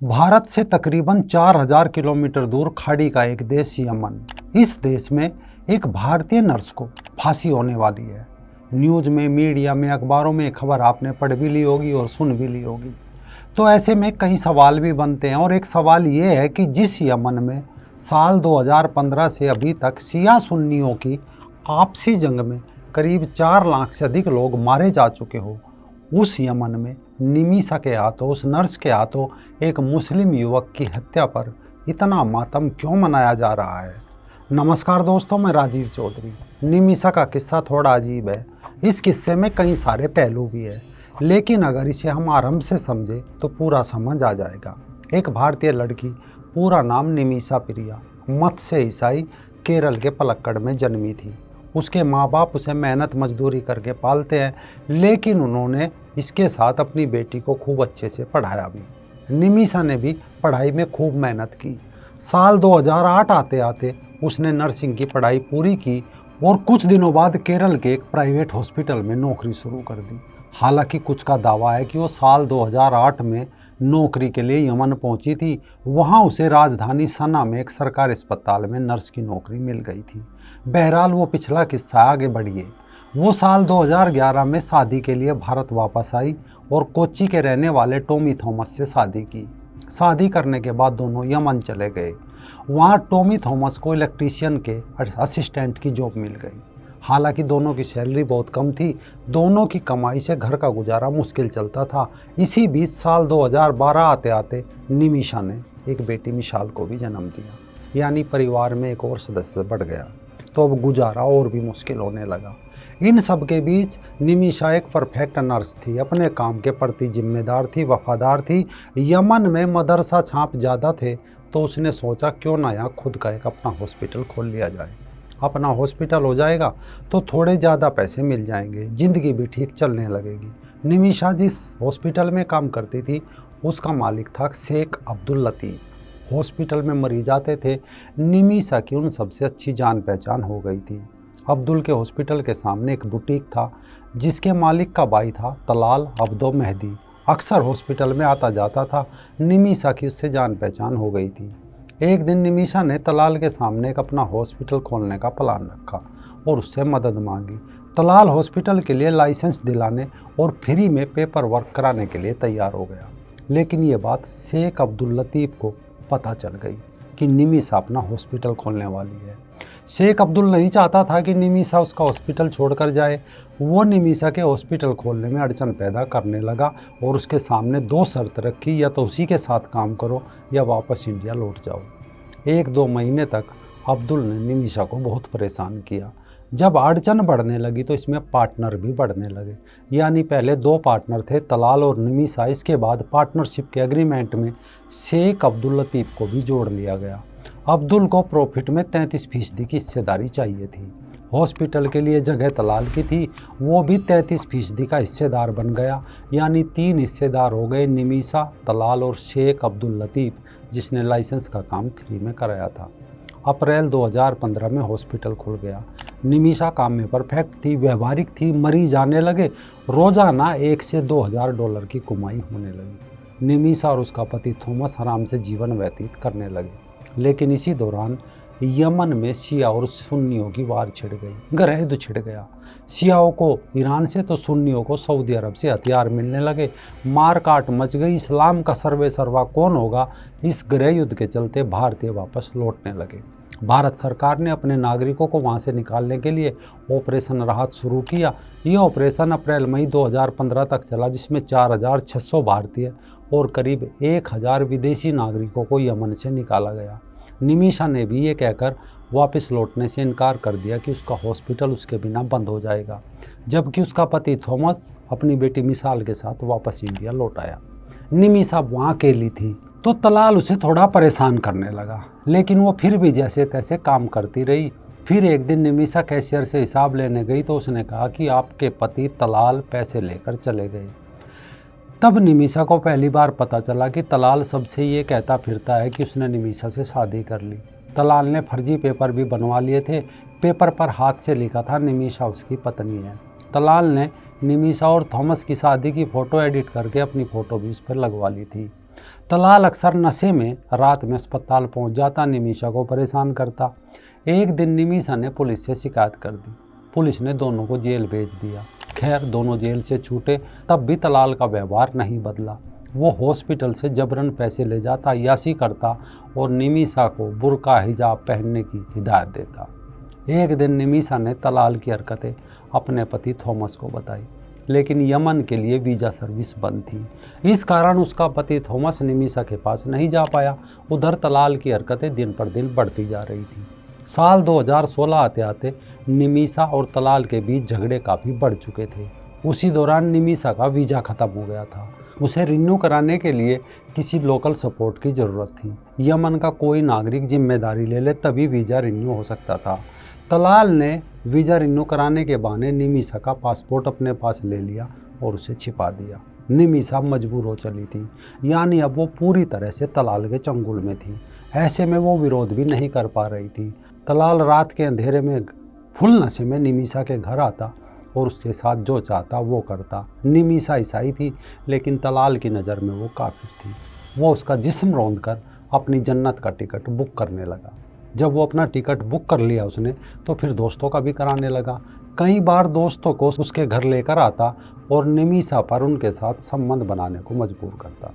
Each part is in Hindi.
भारत से तकरीबन 4000 किलोमीटर दूर खाड़ी का एक देश यमन। इस देश में एक भारतीय नर्स को फांसी होने वाली है। न्यूज़ में, मीडिया में, अखबारों में खबर आपने पढ़ भी ली होगी और सुन भी ली होगी। तो ऐसे में कई सवाल भी बनते हैं और एक सवाल ये है कि जिस यमन में साल 2015 से अभी तक शिया सुन्नियों की आपसी जंग में करीब 4 लाख से अधिक लोग मारे जा चुके हो, उस यमन में निमिषा के हाथों, उस नर्स के हाथों एक मुस्लिम युवक की हत्या पर इतना मातम क्यों मनाया जा रहा है। नमस्कार दोस्तों, मैं राजीव चौधरी। निमिषा का किस्सा थोड़ा अजीब है। इस किस्से में कई सारे पहलू भी है, लेकिन अगर इसे हम आरंभ से समझे तो पूरा समझ आ जाएगा। एक भारतीय लड़की, पूरा नाम निमिषा प्रिया, मत्स्य ईसाई, केरल के पलक्कड़ में जन्मी थी। उसके माँ बाप उसे मेहनत मजदूरी करके पालते हैं, लेकिन उन्होंने इसके साथ अपनी बेटी को खूब अच्छे से पढ़ाया भी। निमिषा ने भी पढ़ाई में खूब मेहनत की। साल 2008 आते आते उसने नर्सिंग की पढ़ाई पूरी की और कुछ दिनों बाद केरल के एक प्राइवेट हॉस्पिटल में नौकरी शुरू कर दी। हालांकि कुछ का दावा है कि वो साल 2008 में नौकरी के लिए यमन पहुंची थी। वहां उसे राजधानी सना में एक सरकारी अस्पताल में नर्स की नौकरी मिल गई थी। बहरहाल वो पिछला किस्सा आगे बढ़िए। वो साल 2011 में शादी के लिए भारत वापस आई और कोच्चि के रहने वाले टॉमी थॉमस से शादी की। शादी करने के बाद दोनों यमन चले गए। वहाँ टॉमी थॉमस को इलेक्ट्रीशियन के असिस्टेंट की जॉब मिल गई। हालांकि दोनों की सैलरी बहुत कम थी। दोनों की कमाई से घर का गुजारा मुश्किल चलता था। इसी बीच साल 2012 आते आते निमिषा ने एक बेटी मिशाल को भी जन्म दिया, यानी परिवार में एक और सदस्य बढ़ गया। तो अब गुजारा और भी मुश्किल होने लगा। इन सब के बीच निमिषा एक परफेक्ट नर्स थी, अपने काम के प्रति जिम्मेदार थी, वफादार थी। यमन में मदरसा छाप ज़्यादा थे, तो उसने सोचा क्यों ना यहाँ खुद का एक अपना हॉस्पिटल खोल लिया जाए। अपना हॉस्पिटल हो जाएगा तो थोड़े ज़्यादा पैसे मिल जाएंगे, ज़िंदगी भी ठीक चलने लगेगी। निमिषा जिस हॉस्पिटल में काम करती थी उसका मालिक था शेख अब्दुल लतीफ़। हॉस्पिटल में मरीज आते थे। निमिषा की उन सबसे अच्छी जान पहचान हो गई थी। अब्दुल के हॉस्पिटल के सामने एक बुटीक था जिसके मालिक का भाई था तलाल अब्दो मेहदी। अक्सर हॉस्पिटल में आता जाता था। निमिषा की उससे जान पहचान हो गई थी। एक दिन निमिषा ने तलाल के सामने एक अपना हॉस्पिटल खोलने का प्लान रखा और उससे मदद मांगी। तलाल हॉस्पिटल के लिए लाइसेंस दिलाने और फ्री में पेपर वर्क कराने के लिए तैयार हो गया। लेकिन ये बात शेख अब्दुल लतीफ़ को पता चल गई कि निमिषा अपना हॉस्पिटल खोलने वाली है। शेख अब्दुल नहीं चाहता था कि निमिषा उसका हॉस्पिटल छोड़कर जाए। वो निमिषा के हॉस्पिटल खोलने में अड़चन पैदा करने लगा और उसके सामने 2 शर्त रखी, या तो उसी के साथ काम करो या वापस इंडिया लौट जाओ। 1-2 महीने तक अब्दुल ने निमिषा को बहुत परेशान किया। जब अड़चन बढ़ने लगी तो इसमें पार्टनर भी बढ़ने लगे, यानी पहले 2 पार्टनर थे, तलाल और निमिषा। इसके बाद पार्टनरशिप के एग्रीमेंट में शेख अब्दुल लतीफ़ को भी जोड़ लिया गया। अब्दुल को प्रॉफिट में 33% की हिस्सेदारी चाहिए थी। हॉस्पिटल के लिए जगह तलाल की थी, वो भी 33% का हिस्सेदार बन गया, यानी 3 हिस्सेदार हो गए, निमिषा, तलाल और शेख अब्दुल लतीफ़, जिसने लाइसेंस का काम फ्री में कराया था। अप्रैल 2015 में हॉस्पिटल खुल गया। निमिषा काम में परफेक्ट थी, व्यवहारिक थी, मरीज आने लगे। रोज़ाना 1 से 2000 डॉलर की कमाई होने लगी। निमिषा और उसका पति थॉमस आराम से जीवन व्यतीत करने लगे। लेकिन इसी दौरान यमन में शिया और सुन्नियों की वार छिड़ गई, गृहयुद्ध छिड़ गया। शियाओं को ईरान से तो सुन्नियों को सऊदी अरब से हथियार मिलने लगे। मार काट मच गई। इस्लाम का सर्वे सर्वा कौन होगा, इस गृहयुद्ध के चलते भारतीय वापस लौटने लगे। भारत सरकार ने अपने नागरिकों को वहां से निकालने के लिए ऑपरेशन राहत शुरू किया। यह ऑपरेशन अप्रैल-मई 2015 तक चला, जिसमें 4600 भारतीय और करीब 1000 विदेशी नागरिकों को यमन से निकाला गया। निमिषा ने भी ये कहकर वापस लौटने से इनकार कर दिया कि उसका हॉस्पिटल उसके बिना बंद हो जाएगा, जबकि उसका पति थॉमस अपनी बेटी मिसाल के साथ वापस इंडिया लौट आया। निमिषा वहाँ अकेली थी तो तलाल उसे थोड़ा परेशान करने लगा, लेकिन वो फिर भी जैसे तैसे काम करती रही। फिर एक दिन निमिषा कैशियर से हिसाब लेने गई तो उसने कहा कि आपके पति तलाल पैसे लेकर चले गए। तब निमिषा को पहली बार पता चला कि तलाल सबसे ये कहता फिरता है कि उसने निमिषा से शादी कर ली। तलाल ने फर्जी पेपर भी बनवा लिए थे। पेपर पर हाथ से लिखा था निमिषा उसकी पत्नी है। तलाल ने निमिषा और थॉमस की शादी की फ़ोटो एडिट करके अपनी फ़ोटो भी उस पर लगवा ली थी। तलाल अक्सर नशे में रात में अस्पताल पहुंच जाता, निमिषा को परेशान करता। एक दिन निमिषा ने पुलिस से शिकायत कर दी। पुलिस ने दोनों को जेल भेज दिया। खैर, दोनों जेल से छूटे, तब भी तलाल का व्यवहार नहीं बदला। वो हॉस्पिटल से जबरन पैसे ले जाता, यासी करता और निमिषा को बुर्का हिजाब पहनने की हिदायत देता। एक दिन निमिषा ने तलाल की हरकतें अपने पति थॉमस को बताई, लेकिन यमन के लिए वीज़ा सर्विस बंद थी। इस कारण उसका पति थॉमस निमिषा के पास नहीं जा पाया। उधर तलाल की हरकतें दिन पर दिन बढ़ती जा रही थी। साल 2016 आते आते निमिषा और तलाल के बीच झगड़े काफ़ी बढ़ चुके थे। उसी दौरान निमिषा का वीज़ा ख़त्म हो गया था। उसे रिन्यू कराने के लिए किसी लोकल सपोर्ट की ज़रूरत थी। यमन का कोई नागरिक जिम्मेदारी ले ले तभी वीज़ा रिन्यू हो सकता था। तलाल ने वीज़ा रिन्यू कराने के बहाने निमिषा का पासपोर्ट अपने पास ले लिया और उसे छिपा दिया। निमिषा मजबूर हो चली थी, यानी अब वो पूरी तरह से तलाल के चंगुल में थी। ऐसे में वो विरोध भी नहीं कर पा रही थी। तलाल रात के अंधेरे में फुल नशे में निमिषा के घर आता और उसके साथ जो चाहता वो करता। निमिषा ईसाई थी, लेकिन तलाल की नज़र में वो काफिर थी। वो उसका जिस्म रौंद कर अपनी जन्नत का टिकट बुक करने लगा। जब वो अपना टिकट बुक कर लिया उसने, तो फिर दोस्तों का भी कराने लगा। कई बार दोस्तों को उसके घर लेकर आता और निमिषा पर उनके साथ संबंध बनाने को मजबूर करता।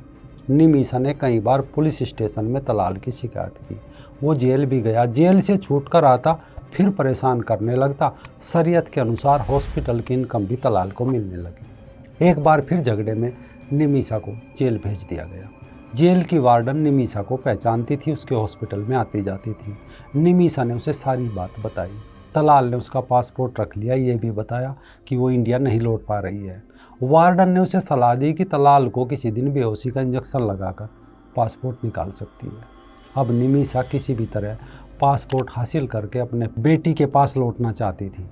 निमिषा ने कई बार पुलिस स्टेशन में तलाल की शिकायत की। वो जेल भी गया। जेल से छूट कर आता, फिर परेशान करने लगता। शरीयत के अनुसार हॉस्पिटल की इनकम भी तलाल को मिलने लगी। एक बार फिर झगड़े में निमिषा को जेल भेज दिया गया। जेल की वार्डन निमिषा को पहचानती थी, उसके हॉस्पिटल में आती जाती थी। निमिषा ने उसे सारी बात बताई। तलाल ने उसका पासपोर्ट रख लिया, ये भी बताया कि वो इंडिया नहीं लौट पा रही है। वार्डन ने उसे सलाह दी कि तलाल को किसी दिन बेहोशी का इंजेक्शन लगाकर पासपोर्ट निकाल सकती है। अब निमिषा किसी भी तरह पासपोर्ट हासिल करके अपने बेटी के पास लौटना चाहती थी।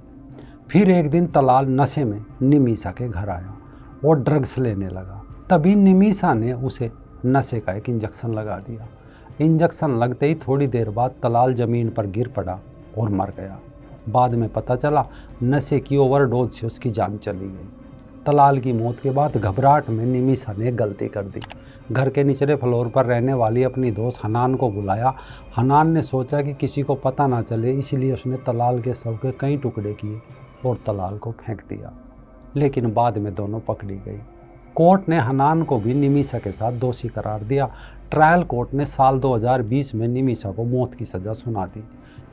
फिर एक दिन तलाल नशे में निमिषा के घर आया और ड्रग्स लेने लगा। तभी निमिषा ने उसे नशे का एक इंजेक्शन लगा दिया। इंजेक्शन लगते ही थोड़ी देर बाद तलाल ज़मीन पर गिर पड़ा और मर गया। बाद में पता चला नशे की ओवरडोज से उसकी जान चली गई। तलाल की मौत के बाद घबराहट में निमिषा ने गलती कर दी। घर के निचले फ्लोर पर रहने वाली अपनी दोस्त हनान को बुलाया। हनान ने सोचा कि किसी को पता ना चले, इसलिए उसने तलाल के शव के कई टुकड़े किए और तलाल को फेंक दिया। लेकिन बाद में दोनों पकड़ी गई। कोर्ट ने हनान को भी निमिषा के साथ दोषी करार दिया। ट्रायल कोर्ट ने साल 2020 में निमिषा को मौत की सज़ा सुना दी,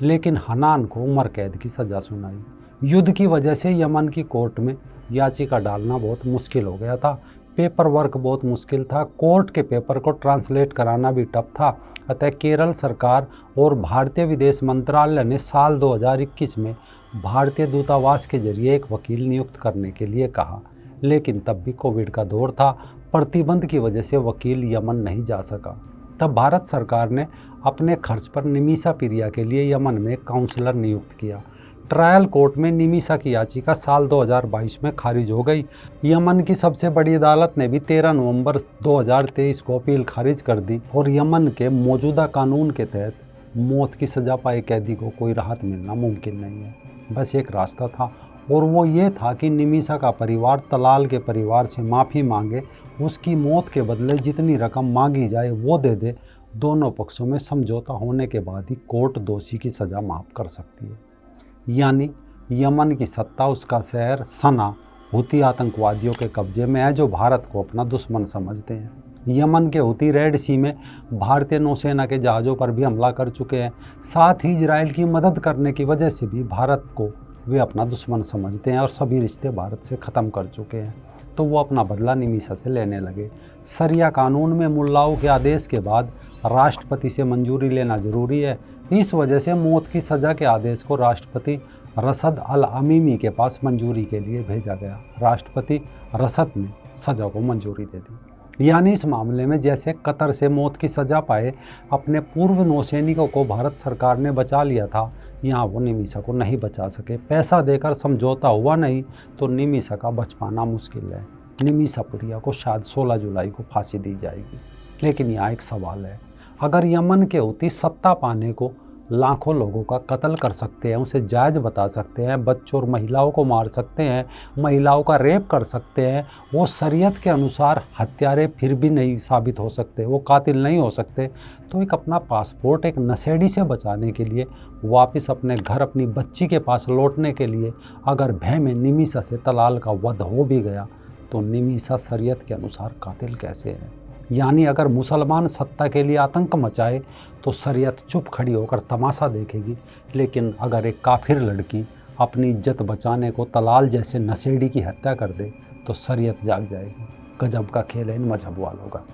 लेकिन हनान को उम्र कैद की सज़ा सुनाई। युद्ध की वजह से यमन की कोर्ट में याचिका डालना बहुत मुश्किल हो गया था। पेपर वर्क बहुत मुश्किल था। कोर्ट के पेपर को ट्रांसलेट कराना भी टफ था। अतः केरल सरकार और भारतीय विदेश मंत्रालय ने साल 2021 में भारतीय दूतावास के जरिए एक वकील नियुक्त करने के लिए कहा, लेकिन तब भी कोविड का दौर था। प्रतिबंध की वजह से वकील यमन नहीं जा सका। तब भारत सरकार ने अपने खर्च पर निमिषा प्रिया के लिए यमन में काउंसलर नियुक्त किया। ट्रायल कोर्ट में निमिषा की याचिका साल 2022 में खारिज हो गई। यमन की सबसे बड़ी अदालत ने भी 13 नवंबर 2023 को अपील खारिज कर दी और यमन के मौजूदा कानून के तहत मौत की सज़ा पाए कैदी को कोई राहत मिलना मुमकिन नहीं है। बस एक रास्ता था और वो ये था कि निमिषा का परिवार तलाल के परिवार से माफ़ी मांगे, उसकी मौत के बदले जितनी रकम मांगी जाए वो दे दे। दोनों पक्षों में समझौता होने के बाद ही कोर्ट दोषी की सज़ा माफ़ कर सकती है। यानी यमन की सत्ता, उसका शहर सना हुती आतंकवादियों के कब्जे में है, जो भारत को अपना दुश्मन समझते हैं। यमन के हुती रेड सी में भारतीय नौसेना के जहाज़ों पर भी हमला कर चुके हैं। साथ ही इजराइल की मदद करने की वजह से भी भारत को वे अपना दुश्मन समझते हैं और सभी रिश्ते भारत से ख़त्म कर चुके हैं। तो वो अपना बदला निमिषा से लेने लगे। शरिया कानून में मुल्लाओं के आदेश के बाद राष्ट्रपति से मंजूरी लेना ज़रूरी है। इस वजह से मौत की सज़ा के आदेश को राष्ट्रपति रसद अल अमीमी के पास मंजूरी के लिए भेजा गया। राष्ट्रपति रसद ने सज़ा को मंजूरी दे दी। यानी इस मामले में जैसे कतर से मौत की सज़ा पाए अपने पूर्व नौसैनिकों को भारत सरकार ने बचा लिया था, यहाँ वो निमिषा को नहीं बचा सके। पैसा देकर समझौता हुआ नहीं तो निमिषा का बच पाना मुश्किल है। निमिषा प्रिया को शायद 16 जुलाई को फांसी दी जाएगी। लेकिन यहाँ एक सवाल है, अगर यमन के हुती सत्ता पाने को लाखों लोगों का कत्ल कर सकते हैं, उसे जायज़ बता सकते हैं, बच्चों और महिलाओं को मार सकते हैं, महिलाओं का रेप कर सकते हैं, वो शरीयत के अनुसार हत्यारे फिर भी नहीं साबित हो सकते, वो कातिल नहीं हो सकते, तो एक अपना पासपोर्ट एक नशेड़ी से बचाने के लिए, वापस अपने घर अपनी बच्ची के पास लौटने के लिए अगर भय में निमिषा से तलाल का वध हो भी गया, तो निमिषा शरीयत के अनुसार कातिल कैसे है? यानी अगर मुसलमान सत्ता के लिए आतंक मचाए तो शरीयत चुप खड़ी होकर तमाशा देखेगी, लेकिन अगर एक काफिर लड़की अपनी इज्जत बचाने को तलाल जैसे नशेड़ी की हत्या कर दे तो शरीयत जाग जाएगी। गजब का खेल है इन मजहब वालों का।